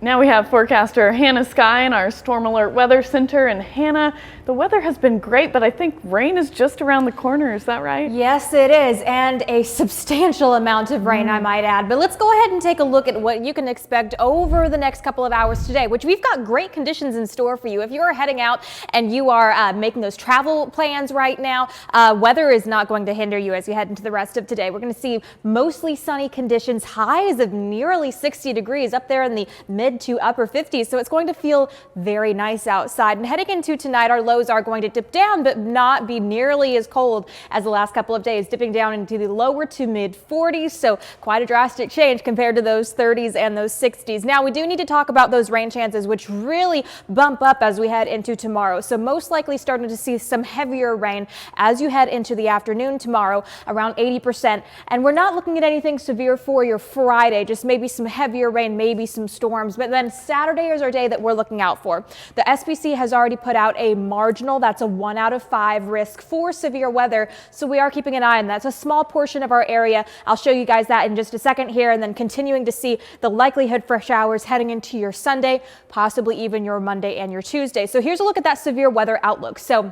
Now we have forecaster Hannah Skye in our Storm Alert Weather Center. And Hannah, the weather has been great, but I think rain is just around the corner. Is that right? Yes, it is. And a substantial amount of rain, I might add. But let's go ahead and take a look at what you can expect over the next couple of hours today, which we've got great conditions in store for you. If you are heading out and you are making those travel plans right now, weather is not going to hinder you as you head into the rest of today. We're going to see mostly sunny conditions, highs of nearly 60 degrees up there in the mid to upper 50s. So it's going to feel very nice outside. And heading into tonight, our lows are going to dip down, but not be nearly as cold as the last couple of days, dipping down into the lower to mid 40s. So quite a drastic change compared to those 30s and those 60s. Now we do need to talk about those rain chances, which really bump up as we head into tomorrow. So most likely starting to see some heavier rain as you head into the afternoon tomorrow, around 80%. And we're not looking at anything severe for your Friday, just maybe some heavier rain, maybe some storms. But then Saturday is our day that we're looking out for. The SPC has already put out a marginal, that's a 1 out of 5 risk for severe weather. So we are keeping an eye on that. It's a small portion of our area. I'll show you guys that in just a second here, and then continuing to see the likelihood for showers heading into your Sunday, possibly even your Monday and your Tuesday. So here's a look at that severe weather outlook. So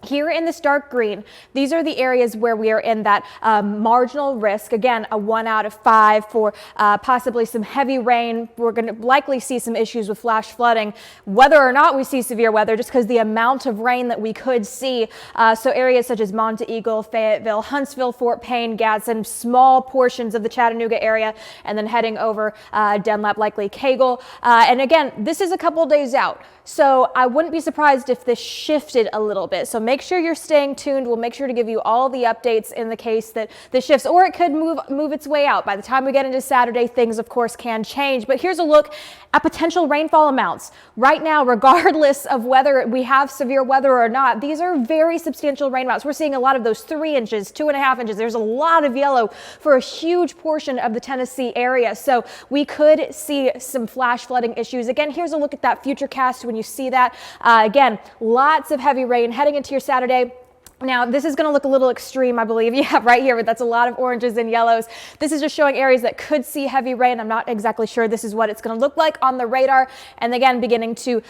here in this dark green, these are the areas where we are in that marginal risk. Again, a 1 out of 5 for possibly some heavy rain. We're going to likely see some issues with flash flooding, whether or not we see severe weather, just because the amount of rain that we could see. So areas such as Monte Eagle, Fayetteville, Huntsville, Fort Payne, Gadsden, small portions of the Chattanooga area, and then heading over Dunlap, likely Cagle. And again, this is a couple days out. So I wouldn't be surprised if this shifted a little bit. So make sure you're staying tuned. We'll make sure to give you all the updates in the case that this shifts, or it could move its way out. By the time we get into Saturday, things of course can change. But here's a look at potential rainfall amounts. Right now, regardless of whether we have severe weather or not, these are very substantial rain amounts. We're seeing a lot of those 3 inches, 2.5 inches. There's a lot of yellow for a huge portion of the Tennessee area. So we could see some flash flooding issues. Again, here's a look at that futurecast when you see that. Again, lots of heavy rain heading into your Saturday. Now, this is going to look a little extreme, I believe. Yeah, right here, but that's a lot of oranges and yellows. This is just showing areas that could see heavy rain. I'm not exactly sure this is what it's going to look like on the radar. And again, beginning to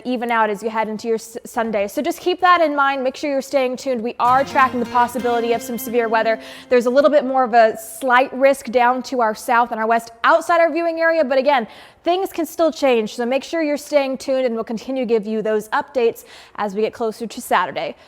even out as you head into your Sunday. So just keep that in mind. Make sure you're staying tuned. We are tracking the possibility of some severe weather. There's a little bit more of a slight risk down to our south and our west outside our viewing area. But again, things can still change. So make sure you're staying tuned, and we'll continue to give you those updates as we get closer to Saturday.